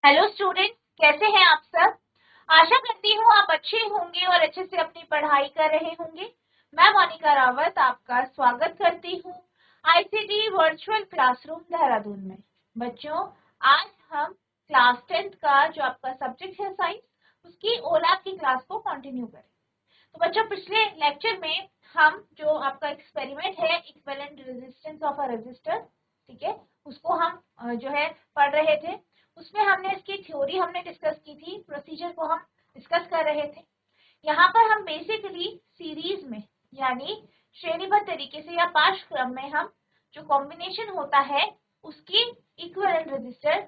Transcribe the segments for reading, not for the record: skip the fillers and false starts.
Hello students, कैसे हैं आप सब। आशा करती हूँ आप अच्छे होंगे और अच्छे से अपनी पढ़ाई कर रहे होंगे। मैं मोनिका रावत आपका स्वागत करती हूँ आईसीटी वर्चुअल क्लासरूम देहरादून में। बच्चों, आज हम क्लास 10th का जो आपका सब्जेक्ट है साइंस, उसकी ओलैप की क्लास को कंटिन्यू करें। तो बच्चों, पिछले लेक्चर में हम जो आपका एक्सपेरिमेंट है equivalent resistance of a resistor, ठीक है, उसको हम जो है पढ़ रहे थे। उसमें हमने इसकी थ्योरी हमने डिस्कस की थी, प्रोसीजर को हम डिस्कस कर रहे थे। यहाँ पर हम बेसिकली सीरीज में यानी श्रेणीबद्ध तरीके से या पार्श्व क्रम में हम जो कॉम्बिनेशन होता है उसकी इक्विवेलेंट रेजिस्टर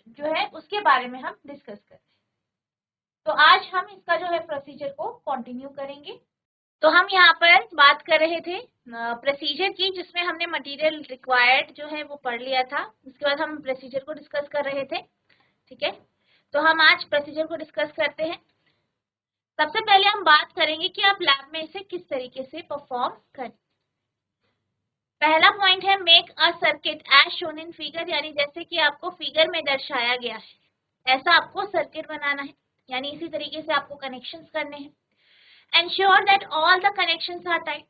जो है उसके बारे में हम डिस्कस करें। तो आज हम इसका जो है प्रोसीजर को कंटिन्यू करेंगे। तो हम यहाँ पर बात कर रहे थे प्रोसीजर की, जिसमें हमने मटेरियल रिक्वायर्ड जो है वो पढ़ लिया था। उसके बाद हम प्रोसीजर को डिस्कस कर रहे थे, ठीक है। तो हम आज प्रोसीजर को डिस्कस करते हैं। सबसे पहले हम बात करेंगे कि आप लैब में इसे किस तरीके से परफॉर्म करें। पहला पॉइंट है make a circuit as shown in figure, यानी जैसे कि आपको फिगर में दर्शाया गया है ऐसा आपको सर्किट बनाना है, यानी इसी तरीके से आपको कनेक्शंस करने हैं। Ensure that all the connections are tight.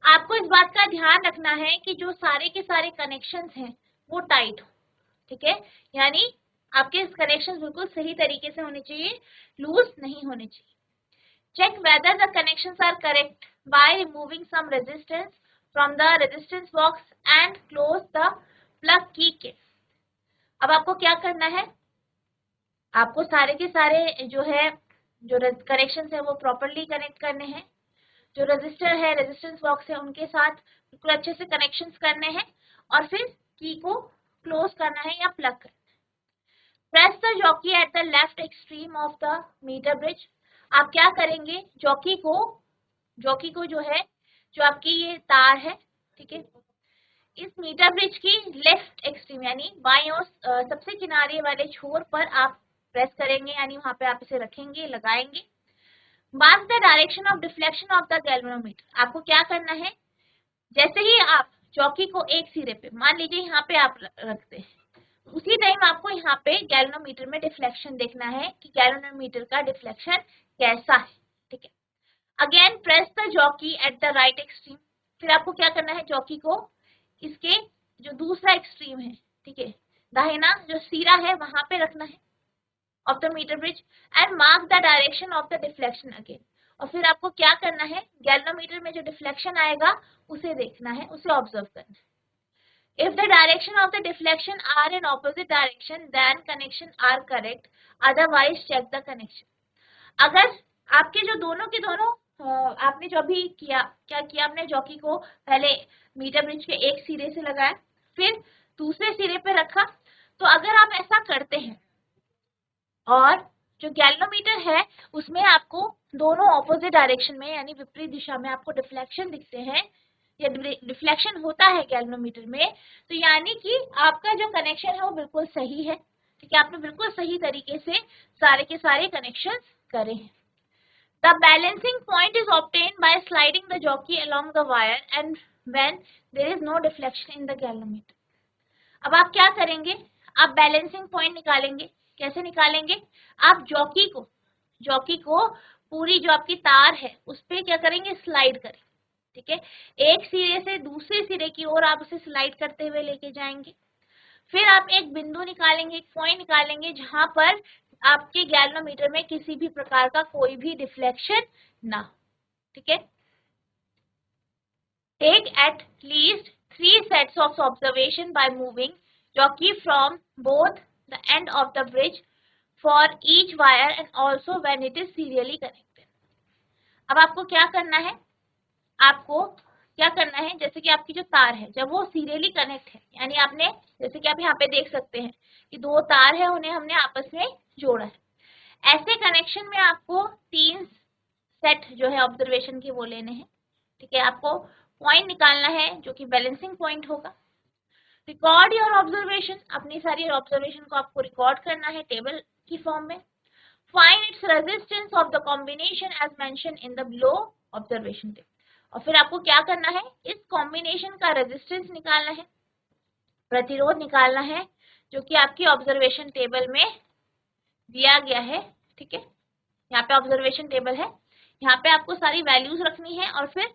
आपको इस बात का ध्यान रखना है कि जो सारे के सारे कनेक्शंस हैं वो टाइट हो, ठीक है। यानी आपके कनेक्शंस बिल्कुल सही तरीके से होने चाहिए, लूज नहीं होने चाहिए। Check whether the connections are correct by removing some resistance from the resistance box and close the plug key case. अब आपको क्या करना है, आपको सारे के सारे जो है जो कनेक्शंस है वो प्रॉपर्ली कनेक्ट करने हैं। जो रजिस्टर है, रेजिस्टेंस बॉक्स है, उनके साथ बिल्कुल अच्छे से कनेक्शंस करने हैं और फिर की को क्लोज करना है या प्लग करना है। Press the jockey at the left extreme of the metre bridge. आप क्या करेंगे, जॉकी को जो है, जो आपकी ये तार है, ठीक है, इस मीटर ब्रिज की लेफ्ट एक्सट्रीम यानी बाईं ओर सबसे किनारे वाले छोर पर आप प्रेस करेंगे, यानी वहां पे आप इसे रखेंगे, लगाएंगे। Mark the direction of deflection of the galvanometer. आपको क्या करना है, जैसे ही आप चौकी को एक सिरे पे, मान लीजिए यहाँ पे आप रखते हैं, उसी टाइम आपको यहाँ पे गैल्वेनोमीटर में डिफ्लेक्शन देखना है कि गैल्वेनोमीटर का डिफ्लेक्शन कैसा है, ठीक है। Again press the jockey at the right extreme. फिर आपको क्या करना है, जॉकी को इसके जो दूसरा एक्सट्रीम है, ठीक है, दाहिना जो सिरा है वहां पे रखना है of the metre bridge and mark the direction of the deflection again. और फिर आपको क्या करना है, गैल्वेनोमीटर में जो डिफ्लेक्शन आएगा उसे देखना है, उसे ऑब्जर्व करना है। If the direction of the deflection are in opposite direction, then connection are correct. Otherwise, check the connection. अगर आपके जो दोनों के दोनों आपने जो अभी किया, क्या किया, आपने जॉकी को पहले मीटर ब्रिज के एक सिरे से लगाया, फिर दूसरे सिरे पे रखा। तो अगर आप ऐसा करते हैं और जो गैल्वेनोमीटर है उसमें आपको दोनों ऑपोजिट डायरेक्शन में यानी विपरीत दिशा में आपको डिफ्लेक्शन दिखते हैं या डिफ्लेक्शन होता है गैल्वेनोमीटर में, तो यानी कि आपका जो कनेक्शन है वो बिल्कुल सही है, ठीक है, आपने बिल्कुल सही तरीके से सारे के सारे कनेक्शन करे हैं। The balancing point is obtained by sliding the jockey along the wire and when there is no deflection in the galvanometer. अब आप क्या करेंगे, आप बैलेंसिंग पॉइंट निकालेंगे। कैसे निकालेंगे, आप जॉकी को पूरी जो आपकी तार है उस पर क्या करेंगे, स्लाइड करें, ठीक है। एक सिरे से दूसरे सिरे की ओर आप उसे स्लाइड करते हुए लेके जाएंगे। फिर आप एक बिंदु निकालेंगे, एक पॉइंट निकालेंगे जहां पर आपके गैल्वेनोमीटर में किसी भी प्रकार का कोई भी डिफ्लेक्शन ना हो, ठीक है। Take at least 3 sets of observation by moving jockey from both the end of the bridge for each wire and also when it is serially connected. अब आपको क्या करना है, आपको क्या करना है, जैसे कि आपकी जो तार है जब वो सीरियली कनेक्ट है, यानी आपने जैसे कि आप यहाँ पे देख सकते हैं कि दो तार है, उन्हें हमने आपस में जोड़ा है। ऐसे कनेक्शन में आपको 3 सेट जो है ऑब्जर्वेशन के वो लेने हैं, ठीक है। आपको पॉइंट निकालना है जो कि बैलेंसिंग पॉइंट होगा। रिकॉर्ड योर ऑब्जर्वेशन, अपनी सारी ऑब्जर्वेशन को आपको रिकॉर्ड करना है टेबल की फॉर्म में। Find its resistance of the combination as mention in the below observation table. और फिर आपको क्या करना है, इस कॉम्बिनेशन का रेजिस्टेंस निकालना है, प्रतिरोध निकालना है जो कि आपकी ऑब्जर्वेशन टेबल में दिया गया है। ठीक है, यहाँ पे ऑब्जर्वेशन टेबल है, यहाँ पे आपको सारी वैल्यूज रखनी है और फिर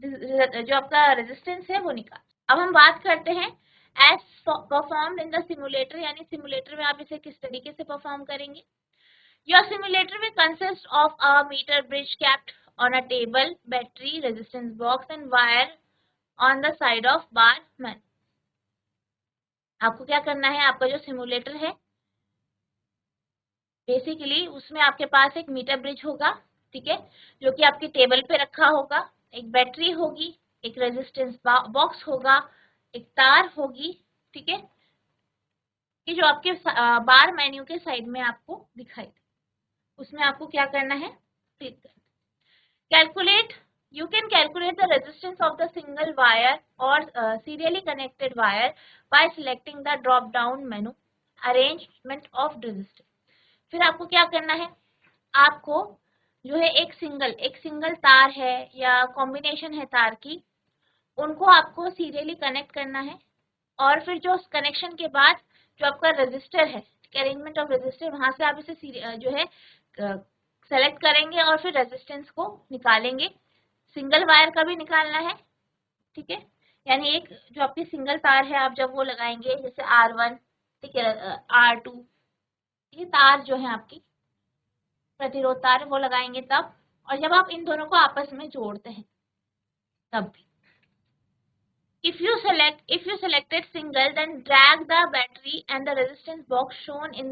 जो आपका रेजिस्टेंस है वो निकाल। अब हम बात करते हैं as performed in the simulator, यानी सिमुलेटर में आप इसे किस तरीके से परफॉर्म करेंगे। योर सिमुलेटर में consist of a metre bridge capped on a table, battery, resistance box and wire on the side of bar man. आपको क्या करना है, आपका जो सिमुलेटर है बेसिकली उसमें आपके पास एक मीटर ब्रिज होगा, ठीक है, जो कि आपकी टेबल पे रखा होगा, एक बैटरी होगी, एक रेजिस्टेंस बॉक्स होगा, एक तार होगी, ठीक है, कि जो आपके बार मेन्यू के साइड में आपको दिखाई दे। उसमें आपको क्या करना है, क्लिक करना। Calculate, you can calculate the resistance of the single wire or serially connected wire by selecting the drop down menu arrangement of resistance। फिर आपको क्या करना है, आपको जो है एक सिंगल तार है या कॉम्बिनेशन है तार की, उनको आपको सीरियली कनेक्ट करना है और फिर जो कनेक्शन के बाद जो आपका रजिस्टर है, अरेंजमेंट ऑफ रजिस्टर, वहां से आप इसे जो है सेलेक्ट करेंगे और फिर रेजिस्टेंस को निकालेंगे। सिंगल वायर का भी निकालना है, ठीक है, यानी एक जो आपकी सिंगल तार है आप जब वो लगाएंगे जैसे R1, ठीक है, R2, ये तार जो है आपकी प्रतिरोध तार वो लगाएंगे तब, और जब आप इन दोनों को आपस में जोड़ते हैं तब भी। If you selected single, then drag the battery and the resistance box shown in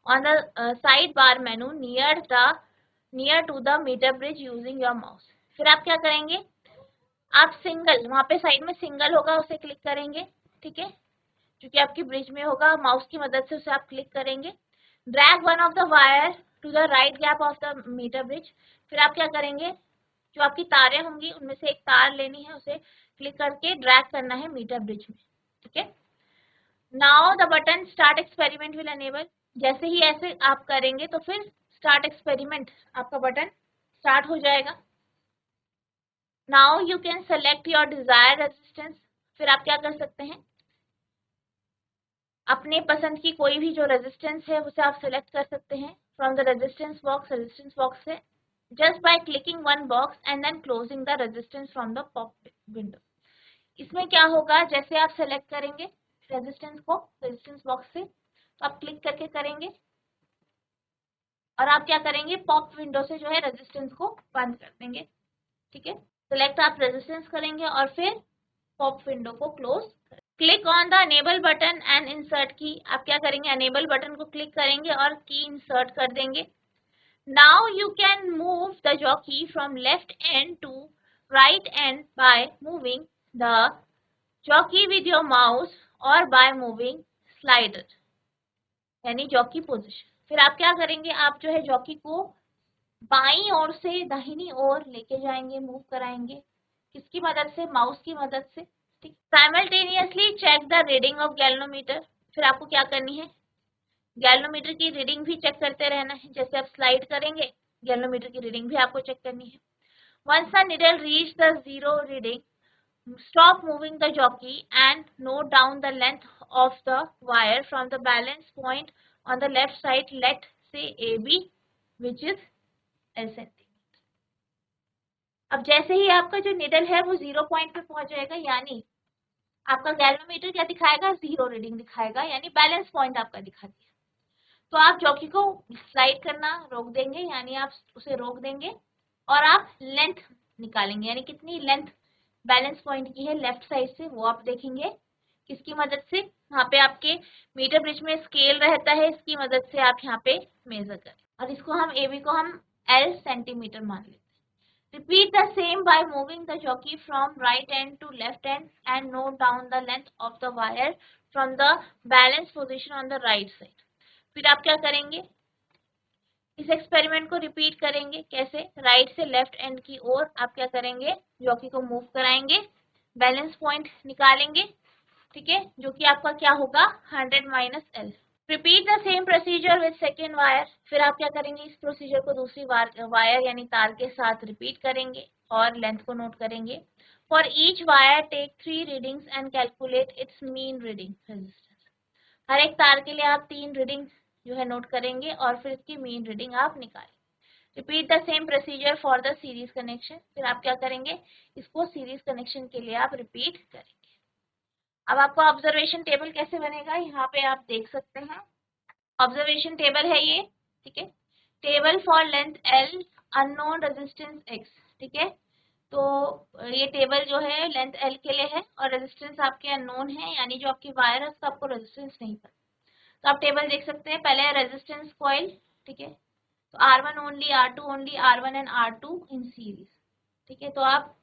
on the sidebar menu near to the meter bridge using your mouse। फिर आप क्या करेंगे, आप सिंगल, वहां पे साइड में सिंगल होगा उसे क्लिक करेंगे, ठीक है, क्योंकि आपकी ब्रिज में होगा, माउस की मदद से उसे आप क्लिक करेंगे। Drag one of the wire to the right gap of the metre bridge. फिर आप क्या करेंगे, जो आपकी तारें होंगी उनमें से एक तार लेनी है, उसे क्लिक करके ड्रैग करना है मीटर ब्रिज में, ठीक है। Now the button start experiment will enable. जैसे ही ऐसे आप करेंगे तो फिर स्टार्ट एक्सपेरिमेंट आपका बटन स्टार्ट हो जाएगा। Now you can select your desire resistance. फिर आप क्या कर सकते हैं, अपने पसंद की कोई भी जो रेजिस्टेंस है उसे आप सेलेक्ट कर सकते हैं फ्रॉम द रेजिस्टेंस बॉक्स से, just by clicking one box and then closing the resistance from the pop window। इसमें क्या होगा, जैसे आप सेलेक्ट करेंगे रेजिस्टेंस को रेजिस्टेंस बॉक्स से, तो आप क्लिक करके करेंगे और आप क्या करेंगे, पॉप विंडो से जो है रेजिस्टेंस को बंद कर देंगे, ठीक है। सेलेक्ट आप रेजिस्टेंस करेंगे और फिर पॉप विंडो को close. Click on the enable button and insert key. आप क्या करेंगे, अनेबल बटन को क्लिक करेंगे और की इंसर्ट कर देंगे। Now you can move the jockey from left end to right end by moving the jockey with your mouse or by moving slider, यानी जॉकी पोजीशन। फिर आप क्या करेंगे, आप जो है जॉकी को बाईं ओर से दाहिनी ओर लेके जाएंगे, मूव कराएंगे, किसकी मदद से, माउस की मदद से, ठीक। Simultaneously check the reading of galvanometer. फिर आपको क्या करनी है, गैल्वेनोमीटर की रीडिंग भी चेक करते रहना है। जैसे आप स्लाइड करेंगे गैल्वेनोमीटर की रीडिंग भी आपको चेक करनी है। Once the needle reach the zero reading, stop moving the jockey and note down the length of the wire from the balance point on the left side, let's say AB, which is L cm। अब जैसे ही आपका जो needle है वो 0 point पे पहुंच जाएगा, यानी आपका गैल्वेनोमीटर क्या दिखाएगा, 0 रीडिंग दिखाएगा, यानी बैलेंस पॉइंट आपका दिखा दिया। तो आप जॉकी को स्लाइड करना रोक देंगे, यानी आप उसे रोक देंगे और आप लेंथ निकालेंगे, यानी कितनी लेंथ बैलेंस पॉइंट की है लेफ्ट साइड से, वो आप देखेंगे किसकी मदद से, वहां पे आपके मीटर ब्रिज में स्केल रहता है, इसकी मदद से आप यहाँ पे मेजर करें और इसको हम AB को हम L सेंटीमीटर मान लेते हैं। Repeat the same by moving the jockey from right end to left end and note down the length of the wire from the balance position on the right side. फिर आप क्या करेंगे, इस experiment को repeat करेंगे। कैसे, right से left and की ओर आप क्या करेंगे, जॉकी को मूव कराएंगे, बैलेंस पॉइंट निकालेंगे, ठीक है, जो कि आपका क्या होगा 100 minus L। Repeat the same procedure with second wire. फिर आप क्या करेंगे, इस प्रोसीजर को दूसरी वायर यानी तार के साथ रिपीट करेंगे और लेंथ को नोट करेंगे। For each wire take 3 readings and calculate its mean reading resistance. हर एक तार के लिए आप 3 रीडिंग जो है नोट करेंगे और फिर इसकी मीन रीडिंग आप निकालेंगे। Repeat the same procedure for the series connection. फिर आप क्या करेंगे, इसको सीरीज कनेक्शन के लिए आप रिपीट करेंगे। अब आपका ऑब्जर्वेशन टेबल कैसे बनेगा, यहाँ पे आप देख सकते हैं। ऑब्जर्वेशन टेबल है ये, ठीक है। Table for length L, unknown resistance X, ठीक है। तो ये टेबल जो है लेंथ L के लिए है और रेजिस्टेंस आपके अननोन है, यानी जो आपकी वायर है उसका आपको रेजिस्टेंस नहीं पता। तो आप टेबल देख सकते हैं। पहले है रेजिस्टेंस कॉइल, ठीक है। तो R1 only, R2 only, R1 and R2 in series, ठीक है। तो आप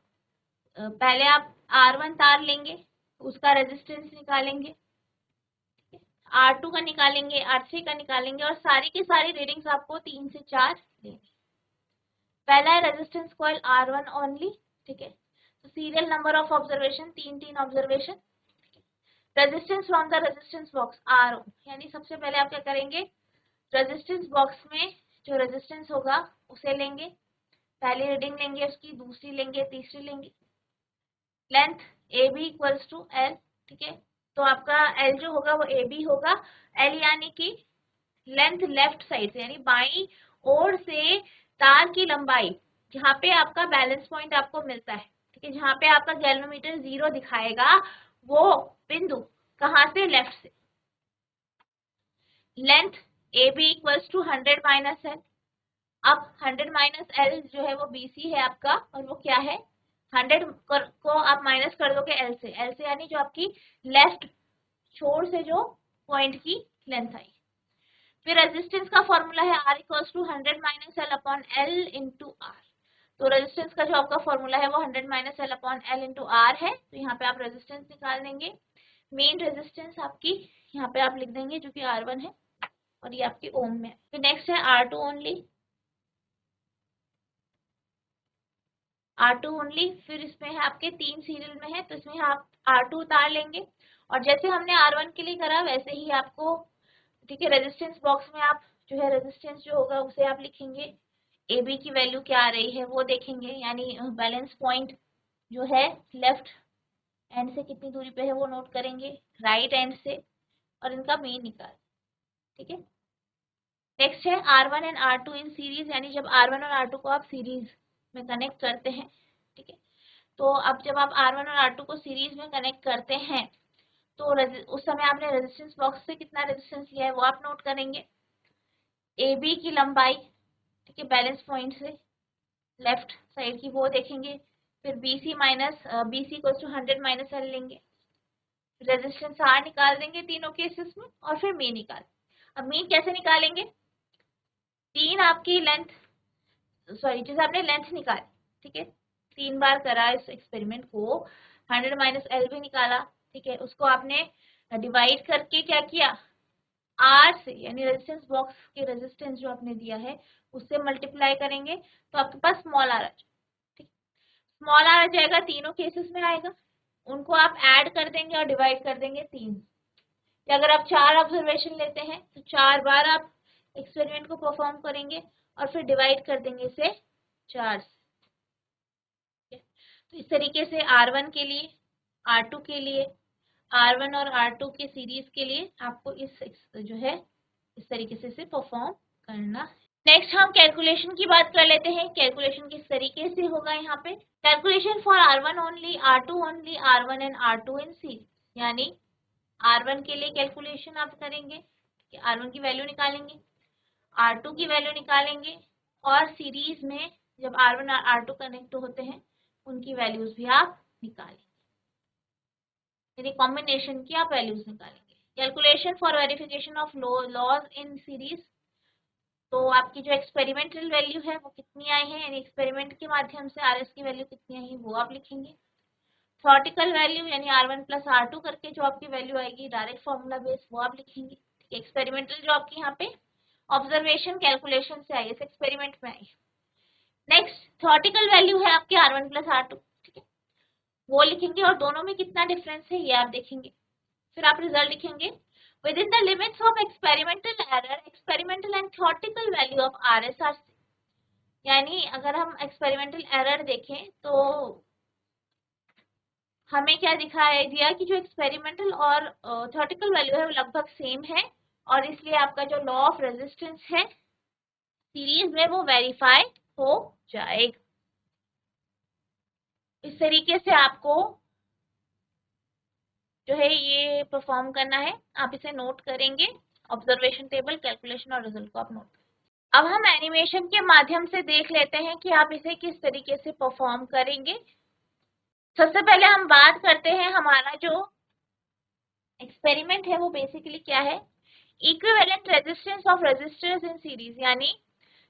पहले आप R1 तार लेंगे, उसका रेजिस्टेंस निकालेंगे, R2 का निकालेंगे, R3 का निकालेंगे और सारी की सारी रीडिंग्स आपको 3 से 4 लेंगे। पहला है रेजिस्टेंस कॉइल R1 ओनली, ठीक है। तो serial number of observation 3 observation. Resistance from the resistance box RO, यानी सबसे पहले आप क्या करेंगे, रेजिस्टेंस बॉक्स में जो रेजिस्टेंस होगा उसे लेंगे, पहली रीडिंग लेंगे उसकी, दूसरी लेंगे, तीसरी लेंगे। Length AB equals to L, ठीक है। तो आपका L जो होगा वो AB होगा। L यानी कि लेंथ लेफ्ट साइड से, यानी बाई ओर से तार की लंबाई, जहाँ पे आपका बैलेंस पॉइंट आपको मिलता है, ठीक है, जहाँ पे आपका गैल्वेनोमीटर 0 दिखाएगा, वो बिंदु कहाँ से, लेफ्ट से। Length AB equals to 100 minus L। अब 100 माइनस L जो है वो BC है आपका, और वो क्या है, 100 को आप माइनस कर दोगे L से यानी जो आपकी लेफ्ट छोर से जो पॉइंट की लेंथ आई। फिर रेजिस्टेंस का फॉर्मूला है R equals to 100 minus L upon L into R। तो रेजिस्टेंस का जो आपका फॉर्मूला है वो 100 minus L upon L into R है। तो यहाँ पे आप रेजिस्टेंस निकाल देंगे। मेन रेजिस्टेंस आपकी यहाँ पे आप लिख देंगे जो कि R1 है और ये आपकी ओम में है। फिर नेक्स्ट है R2 ओनली, R2 ओनली। फिर इसमें है आपके 3 सीरियल में है, तो इसमें आप R2 उतार लेंगे और जैसे हमने R1 के लिए करा वैसे ही आपको, ठीक है, रेजिस्टेंस बॉक्स में आप जो है रेजिस्टेंस जो होगा उसे आप लिखेंगे, AB की वैल्यू क्या आ रही है वो देखेंगे, यानी बैलेंस पॉइंट जो है लेफ्ट एंड से कितनी दूरी पे है वो नोट करेंगे, राइट एंड से, और इनका मीन निकाल, ठीक है। नेक्स्ट है R1 and R2 in series, यानी जब R1 और R2 को आप सीरीज में कनेक्ट करते हैं, ठीक है। तो अब जब आप R1 और R2 को सीरीज में कनेक्ट करते हैं तो उस समय आपने रेजिस्टेंस बॉक्स से कितना रेजिस्टेंस लिया है वो आप नोट करेंगे। AB की लंबाई, ठीक है, बैलेंस पॉइंट से लेफ्ट साइड की वो देखेंगे। फिर BC माइनस BC को 100 माइनस L लेंगे, रेजिस्टेंस R निकाल देंगे तीनों केसेस में और फिर मीन निकाल। अब मीन कैसे निकालेंगे, तीन आपकी लेंथ, सॉरी जैसे आपने लेंथ निकाली, ठीक है, 3 बार करा इस एक्सपेरिमेंट को, 100 माइनस L भी निकाला, ठीक है, उसको आपने डिवाइड करके क्या किया, R से, यानी रेजिस्टेंस बॉक्स के रेजिस्टेंस जो आपने दिया है उससे मल्टीप्लाई करेंगे तो आपके पास स्मॉल R आ जाएगा, ठीक। स्मॉल R आ जाएगा, तीनों केसेस में आएगा, उनको आप ऐड कर देंगे और डिवाइड कर देंगे 3। या अगर आप 4 ऑब्जर्वेशन लेते हैं तो 4 बार आप एक्सपेरिमेंट को परफॉर्म करेंगे और फिर डिवाइड कर देंगे इसे 4 से। तो इस तरीके से R1 के लिए, R2 के लिए, R1 और R2 के सीरीज के लिए आपको इस जो है इस तरीके से इसे परफॉर्म करना है। नेक्स्ट हम कैलकुलेशन की बात कर लेते हैं। कैलकुलेशन किस तरीके से होगा यहाँ पे, calculation for R1 only, R2 only, R1 and R2 in series, यानी R1 के लिए कैलकुलेशन आप करेंगे कि R1 की वैल्यू निकालेंगे, R2 की वैल्यू निकालेंगे और सीरीज में जब R1 और R2 कनेक्ट होते हैं उनकी वैल्यूज भी आप निकालेंगे, यानी कॉम्बिनेशन की आप वैल्यूज निकालेंगे। Calculation for verification of laws in series, तो आपकी जो एक्सपेरिमेंटल वैल्यू है वो कितनी आई है, यानी एक्सपेरिमेंट के माध्यम से RS की वैल्यू कितनी आई है वो आप लिखेंगे। थ्योरेटिकल वैल्यू यानी R1 प्लस R2 करके जो आपकी वैल्यू आएगी डायरेक्ट फॉर्मूला बेस वो आप लिखेंगे। एक्सपेरिमेंटल जो आपकी यहाँ पे ऑब्जर्वेशन कैलकुलेशन से आई, इस एक्सपेरिमेंट में आई। नेक्स्ट थ्योरेटिकल वैल्यू है आपकी R1 प्लस R2, ठीक है, वो लिखेंगे और दोनों में कितना डिफरेंस है ये आप देखेंगे। फिर आप रिजल्ट लिखेंगे within the limits of experimental error, experimental and theoretical value of RS are, यानी अगर हम एक्सपेरिमेंटल एरर देखें तो हमें क्या दिखाया दिया कि जो एक्सपेरिमेंटल और थ्योरेटिकल वैल्यू है वो लगभग सेम है, और इसलिए आपका जो लॉ ऑफ रेजिस्टेंस है सीरीज में वो वेरीफाई हो जाएगा। इस तरीके से आपको जो है ये परफॉर्म करना है। आप इसे नोट करेंगे, ऑब्जर्वेशन टेबल, कैलकुलेशन और रिजल्ट को आप नोट करेंगे। अब हम एनिमेशन के माध्यम से देख लेते हैं कि आप इसे किस तरीके से परफॉर्म करेंगे। सबसे पहले हम बात करते हैं हमारा जो एक्सपेरिमेंट है वो बेसिकली क्या है। Equivalent resistance of resistors in series, यानी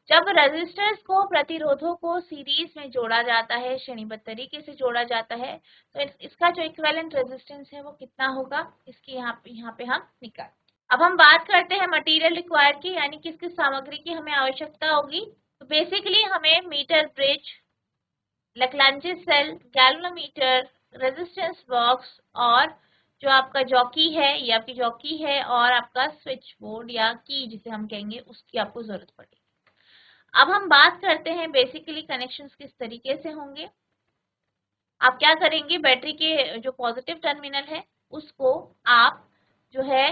जब रेजिस्टर्स को, प्रतिरोधों को सीरीज में जोड़ा जाता है, श्रेणीबद्ध तरीके से जोड़ा जाता है, तो इसका जो इक्विवेलेंट रेजिस्टेंस है वो कितना होगा, इसकी यहाँ पे हम निकाल। अब हम बात करते हैं मटेरियल रिक्वायर की, यानी किस किस सामग्री की हमें आवश्यकता होगी। तो बेसिकली हमें metre bridge, Lagrange cell, galvanometer, resistance box, और जो आपका जॉकी है, ये आपकी जॉकी है, और आपका स्विच बोर्ड या की जिसे हम कहेंगे, उसकी आपको जरूरत पड़ेगी। अब हम बात करते हैं बेसिकली कनेक्शंस किस तरीके से होंगे। आप क्या करेंगे, बैटरी के जो पॉजिटिव टर्मिनल है उसको आप जो है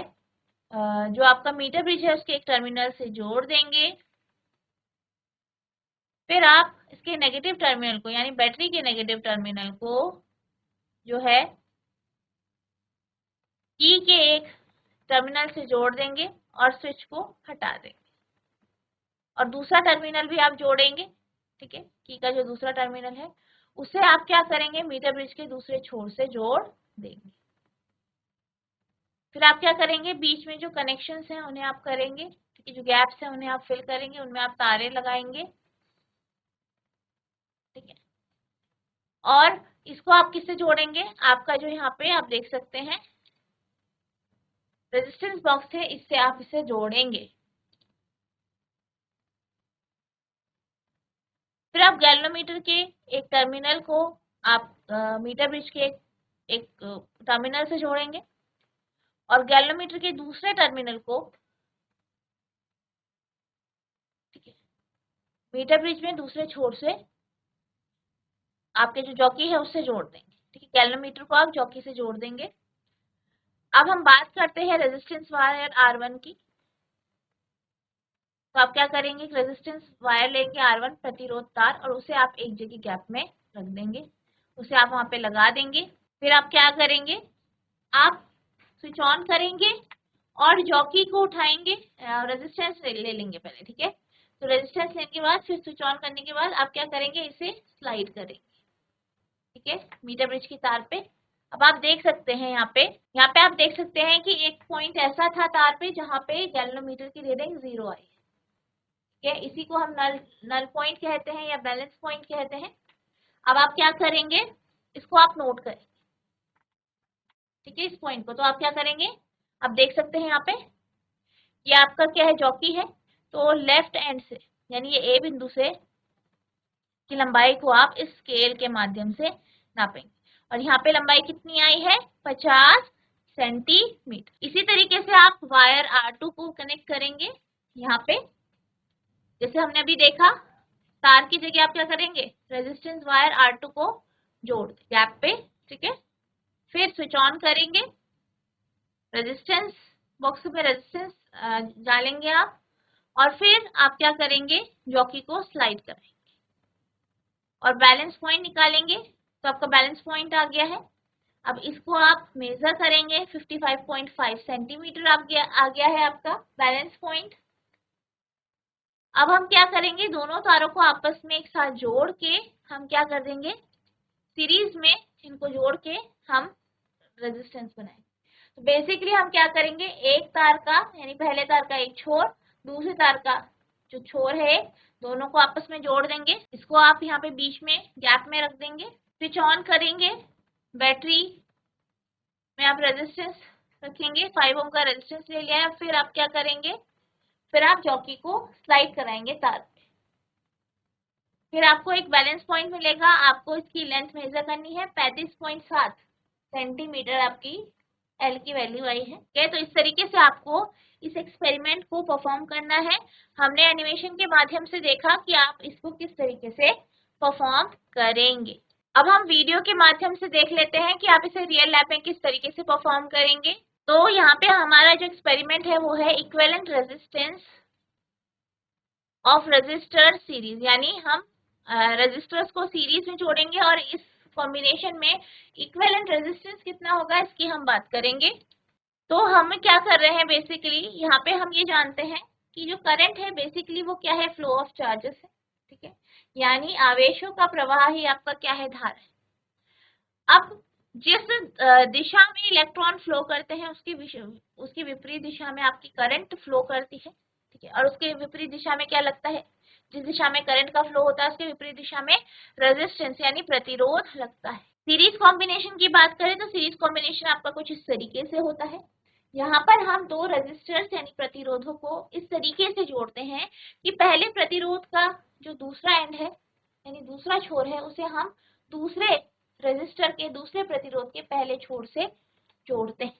जो आपका मीटर ब्रिज है उसके एक टर्मिनल से जोड़ देंगे। फिर आप इसके नेगेटिव टर्मिनल को, यानी बैटरी के नेगेटिव टर्मिनल को जो है की के एक टर्मिनल से जोड़ देंगे और स्विच को हटा देंगे, और दूसरा टर्मिनल भी आप जोड़ेंगे। ठीक है, की का जो दूसरा टर्मिनल है उसे आप क्या करेंगे, मीटर ब्रिज के दूसरे छोर से जोड़ देंगे। फिर आप क्या करेंगे, बीच में जो कनेक्शंस हैं उन्हें आप करेंगे, ठीक है, जो गैप्स हैं उन्हें आप फिल करेंगे, उनमें आप तारे लगाएंगे। ठीक है, और इसको आप किससे जोड़ेंगे, आपका जो यहाँ पे आप देख सकते हैं रेजिस्टेंस बॉक्स है, इससे आप इसे जोड़ेंगे। फिर आप गैल्वेनोमीटर के एक टर्मिनल को आप मीटर ब्रिज के एक टर्मिनल से जोड़ेंगे, और गैल्वेनोमीटर के दूसरे टर्मिनल को, ठीक है, मीटर ब्रिज में दूसरे छोर से आपके जो जॉकी है उससे जोड़ देंगे। ठीक है, गैल्वेनोमीटर को आप जॉकी से जोड़ देंगे। अब हम बात करते हैं रेजिस्टेंस वायर R1 की। तो आप क्या करेंगे, एक रेजिस्टेंस वायर लेंगे R1 प्रतिरोध तार, और उसे आप एक जगह गैप में रख देंगे, उसे आप वहां पे लगा देंगे। फिर आप क्या करेंगे, आप स्विच ऑन करेंगे और जॉकी को उठाएंगे, रेजिस्टेंस ले लेंगे पहले। ठीक है, तो रेजिस्टेंस लेने के बाद फिर स्विच ऑन करने के बाद आप क्या करेंगे, इसे स्लाइड करेंगे। ठीक है, मीटर ब्रिज की तार पे। अब आप देख सकते हैं यहाँ पे आप देख सकते हैं कि एक पॉइंट ऐसा था तार पे जहाँ पे गैल्वेनोमीटर की रीडिंग 0 आई है। इसी को हम नल पॉइंट कहते हैं या बैलेंस पॉइंट कहते हैं। अब आप क्या करेंगे, इसको आप नोट करें। ठीक है, इस पॉइंट को तो आप क्या करेंगे, आप देख सकते हैं यहाँ पे ये आपका क्या है, जॉकी है। तो लेफ्ट एंड से, यानी ये ए बिंदु से की लंबाई को आप इस स्केल के माध्यम से नापेंगे, और यहाँ पे लंबाई कितनी आई है, 50 सेंटीमीटर। इसी तरीके से आप वायर R2 को कनेक्ट करेंगे यहाँ पे, जैसे हमने अभी देखा, तार की जगह आप क्या करेंगे, रेजिस्टेंस वायर R2 को जोड़ दें गैप पे। ठीक है, फिर स्विच ऑन करेंगे, रेजिस्टेंस बॉक्स में रेजिस्टेंस डालेंगे आप, और फिर आप क्या करेंगे, जॉकी को स्लाइड करेंगे और बैलेंस पॉइंट निकालेंगे। तो आपका बैलेंस पॉइंट आ गया है। अब इसको आप मेजर करेंगे, 55.5 सेंटीमीटर आ गया है आपका बैलेंस पॉइंट। अब हम क्या करेंगे, दोनों तारों को आपस में एक साथ जोड़ के हम क्या कर देंगे, सीरीज में इनको जोड़ के हम रेजिस्टेंस बनाएंगे। तो बेसिकली हम क्या करेंगे, एक तार का, यानी पहले तार का एक छोर, दूसरे तार का जो छोर है, दोनों को आपस में जोड़ देंगे। इसको आप यहाँ पे बीच में गैप में रख देंगे। स्विच ऑन करेंगे, बैटरी में आप रेजिस्टेंस रखेंगे, 5 ओम का रेजिस्टेंस ले लिया है। फिर आप क्या करेंगे, फिर आप जॉकी को स्लाइड कराएंगे तार पे। फिर आपको एक बैलेंस पॉइंट मिलेगा, आपको इसकी लेंथ मेजर करनी है, 35.7 सेंटीमीटर आपकी एल की वैल्यू आई है। तो इस तरीके से आपको इस एक्सपेरिमेंट को परफॉर्म करना है। हमने एनिमेशन के माध्यम से देखा कि आप इसको किस तरीके से परफॉर्म करेंगे। अब हम वीडियो के माध्यम से देख लेते हैं कि आप इसे रियल लाइफ में किस तरीके से परफॉर्म करेंगे। तो यहाँ पे हमारा जो एक्सपेरिमेंट है वो है equivalent resistance of register series, यानी हम रजिस्टर्स को सीरीज में जोड़ेंगे और इस कॉम्बिनेशन में इक्विवेलेंट रेजिस्टेंस कितना होगा इसकी हम बात करेंगे। तो हम क्या कर रहे हैं, बेसिकली यहाँ पे हम ये जानते हैं कि जो करंट है बेसिकली वो क्या है, फ्लो ऑफ चार्जेस है, ठीक है, यानी आवेशों का प्रवाह ही आपका क्या है, धारा है। अब जिस दिशा में इलेक्ट्रॉन फ्लो करते हैं उसकी विपरीत दिशा में आपकी करंट फ्लो करती है, ठीक है, और उसके विपरीत दिशा में क्या लगता है, जिस दिशा में करंट का फ्लो होता है उसके विपरीत दिशा में रेजिस्टेंस यानी प्रतिरोध लगता है। सीरीज कॉम्बिनेशन की बात करें तो सीरीज कॉम्बिनेशन आपका कुछ इस तरीके से होता है। यहाँ पर हम दो रेजिस्टर्स यानी प्रतिरोधों को इस तरीके से जोड़ते हैं कि पहले प्रतिरोध का जो दूसरा एंड है यानी दूसरा छोर है उसे हम दूसरे रेजिस्टर के दूसरे प्रतिरोध के पहले छोर से जोड़ते हैं।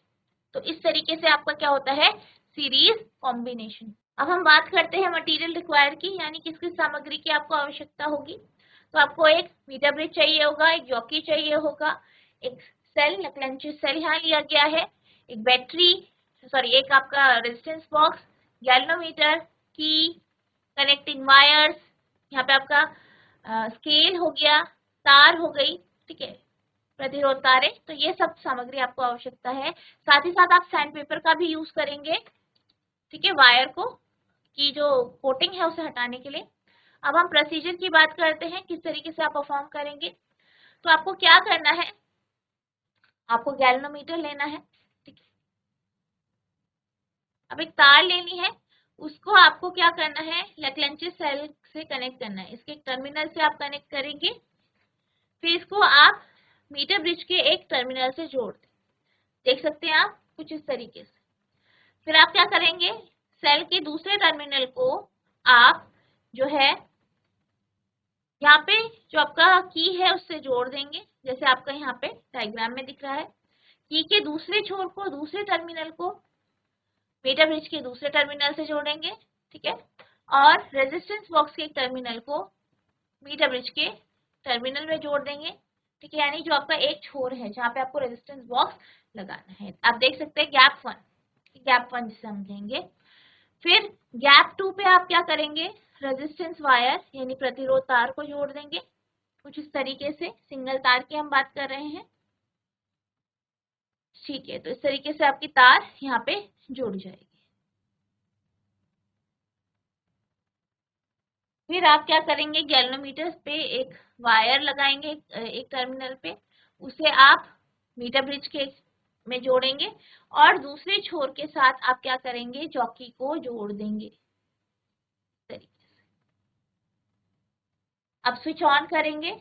तो इस तरीके से आपका क्या होता है, सीरीज कॉम्बिनेशन। अब हम बात करते हैं मटेरियल रिक्वायर की, यानी किस किस सामग्री की आपको आवश्यकता होगी। तो आपको एक मीटर ब्रिज चाहिए होगा, एक जॉकी चाहिए होगा, एक सेल लेक्लेंची सेल यहाँ लिया गया है, एक बैटरी एक आपका रेजिस्टेंस बॉक्स, गैल्वेनोमीटर की, कनेक्टिंग वायर्स, यहाँ पे आपका स्केल हो गया, तार हो गई, ठीक है, प्रतिरोध तारे। तो ये सब सामग्री आपको आवश्यकता है। साथ ही साथ आप सैंड पेपर का भी यूज करेंगे, ठीक है, वायर को की जो कोटिंग है उसे हटाने के लिए। अब हम प्रोसीजर की बात करते हैं किस तरीके से आप परफॉर्म करेंगे। तो आपको क्या करना है, आपको गैल्वेनोमीटर लेना है, ठीक है, अब एक तार लेनी है, उसको आपको क्या करना है, लेक्लेंची सेल से कनेक्ट करना है। इसके एक टर्मिनल से आप कनेक्ट करेंगे, फिर इसको आप मीटर ब्रिज के एक टर्मिनल से जोड़ देख सकते हैं आप कुछ इस तरीके से। फिर आप क्या करेंगे, सेल के दूसरे टर्मिनल को आप जो है यहाँ पे जो आपका की है उससे जोड़ देंगे, जैसे आपका यहाँ पे डायग्राम में दिख रहा है। की के दूसरे छोर को दूसरे टर्मिनल को मीटर ब्रिज के दूसरे टर्मिनल से जोड़ेंगे, ठीक है, और रेजिस्टेंस बॉक्स के एक टर्मिनल को मीटर ब्रिज के टर्मिनल में जोड़ देंगे, ठीक है, यानी जो आपका एक छोर है जहाँ पे आपको रेजिस्टेंस बॉक्स लगाना है। आप देख सकते हैं गैप वन जिसे हम कहेंगे। फिर गैप 2 पे आप क्या करेंगे, रेजिस्टेंस वायर यानी प्रतिरोध तार को जोड़ देंगे, कुछ इस तरीके से, सिंगल तार की हम बात कर रहे हैं, ठीक है। तो इस तरीके से आपकी तार यहाँ पे जुड़ जाएगी। फिर आप क्या करेंगे, गैल्वेनोमीटर पे एक वायर लगाएंगे एक टर्मिनल पे, उसे आप मीटर ब्रिज के में जोड़ेंगे और दूसरे छोर के साथ आप क्या करेंगे, जॉकी को जोड़ देंगे तरीके से। अब स्विच ऑन करेंगे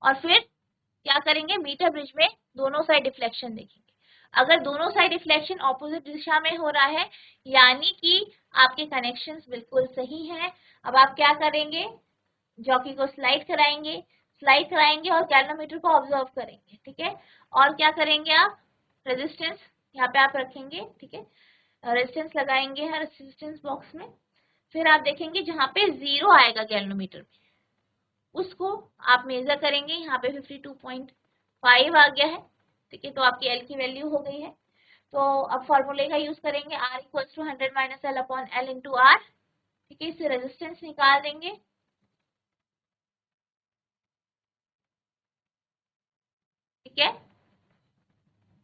और फिर क्या करेंगे, मीटर ब्रिज में दोनों साइड डिफ्लेक्शन देखेंगे। अगर दोनों साइड डिफ्लेक्शन ऑपोजिट दिशा में हो रहा है यानी कि आपके कनेक्शंस बिल्कुल सही हैं। अब आप क्या करेंगे, जॉकी को स्लाइड कराएंगे और गैल्वेनोमीटर को ऑब्जर्व करेंगे, ठीक है, और क्या करेंगे, आप रेजिस्टेंस यहाँ पे आप रखेंगे, ठीक है, रेजिस्टेंस लगाएंगे हर रेजिस्टेंस बॉक्स में। फिर आप देखेंगे जहाँ पे 0 आएगा गैल्वेनोमीटर में उसको आप मेजर करेंगे, यहाँ पे 52.5 आ गया है, ठीक है, तो आपकी एल की वैल्यू हो गई है। तो अब फॉर्मूले का यूज करेंगे, R equals to 100 minus L upon L into R, ठीक है, इससे रेजिस्टेंस निकाल देंगे, ठीक है।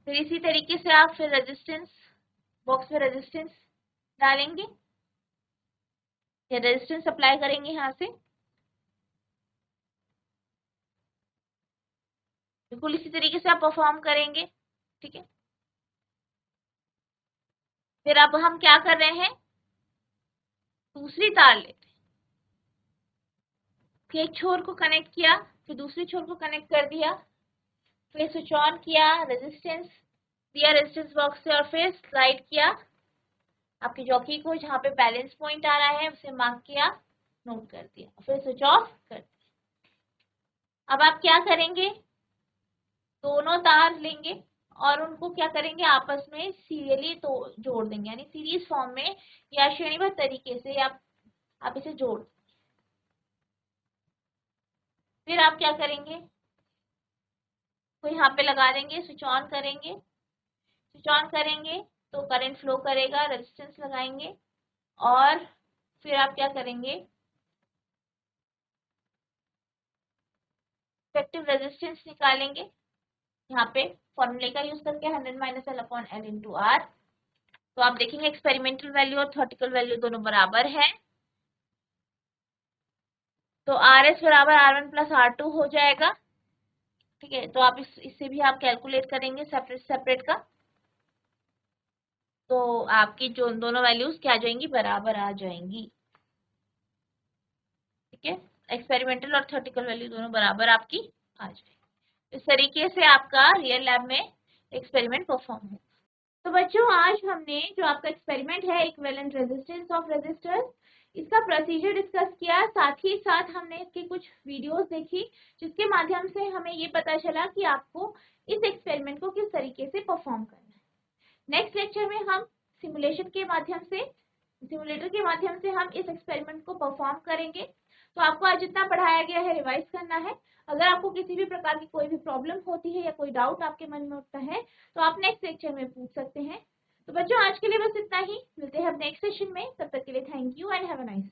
फिर इसी तरीके से आप फिर रेजिस्टेंस बॉक्स में रेजिस्टेंस डालेंगे या रेजिस्टेंस अप्लाई करेंगे यहाँ से, बिल्कुल इसी तरीके से आप परफॉर्म करेंगे, ठीक है। फिर अब हम क्या कर रहे हैं, दूसरी तार लेते हैं, फिर एक छोर को कनेक्ट किया, फिर दूसरे छोर को कनेक्ट कर दिया, फिर स्विच ऑन किया, रेजिस्टेंस दिया रेजिस्टेंस बॉक्स से और फिर स्लाइड किया आपकी जॉकी को, जहाँ पे बैलेंस पॉइंट आ रहा है उसे मार्क किया, नोट कर दिया, फिर स्विच ऑफ कर दिया। अब आप क्या करेंगे, दोनों तार लेंगे और उनको क्या करेंगे, आपस में सीरियली तो जोड़ देंगे, यानी सीरीज फॉर्म में या श्रेणीबद्ध तरीके से आप इसे जोड़। फिर आप क्या करेंगे, तो यहाँ पे लगा देंगे, स्विच ऑन करेंगे। स्विच ऑन करेंगे तो करंट फ्लो करेगा, रेजिस्टेंस लगाएंगे और फिर आप क्या करेंगे, इफेक्टिव रेजिस्टेंस निकालेंगे। यहाँ पे फॉर्मूले का यूज करके 100 minus L upon L into R. तो आप देखेंगे एक्सपेरिमेंटल वैल्यू और थ्योरेटिकल वैल्यू दोनों बराबर है, तो आर एस बराबर R1 प्लस R2 हो जाएगा। ठीक है, तो आप इससे भी आप कैलकुलेट करेंगे सेपरेट सेपरेट का, तो आपकी जो दोनों वैल्यूज क्या आ जाएंगी, बराबर आ जाएंगी। ठीक है, एक्सपेरिमेंटल और थ्योरेटिकल वैल्यू दोनों बराबर आपकी आ जाएगी। इस तरीके से आपका रियल लैब में एक्सपेरिमेंट परफॉर्म होगा। तो बच्चों आज हमने जो आपका एक्सपेरिमेंट है इक्विवेलेंट रेजिस्टेंस ऑफ रेजिस्टर्स, इसका प्रोसीजर डिस्कस किया, साथ ही साथ हमने इसकी कुछ वीडियोस देखी जिसके माध्यम से हमें ये पता चला कि आपको इस एक्सपेरिमेंट को किस तरीके से परफॉर्म करना है। नेक्स्ट लेक्चर में हम सिमुलेटर के माध्यम से हम इस एक्सपेरिमेंट को परफॉर्म करेंगे। तो आपको आज जितना पढ़ाया गया है रिवाइज करना है। अगर आपको किसी भी प्रकार की कोई भी प्रॉब्लम होती है या कोई डाउट आपके मन में उठता है तो आप नेक्स्ट लेक्चर में पूछ सकते हैं। तो बच्चों आज के लिए बस इतना ही, मिलते हैं अब नेक्स्ट सेशन में, तब तक के लिए thank you and have a nice day.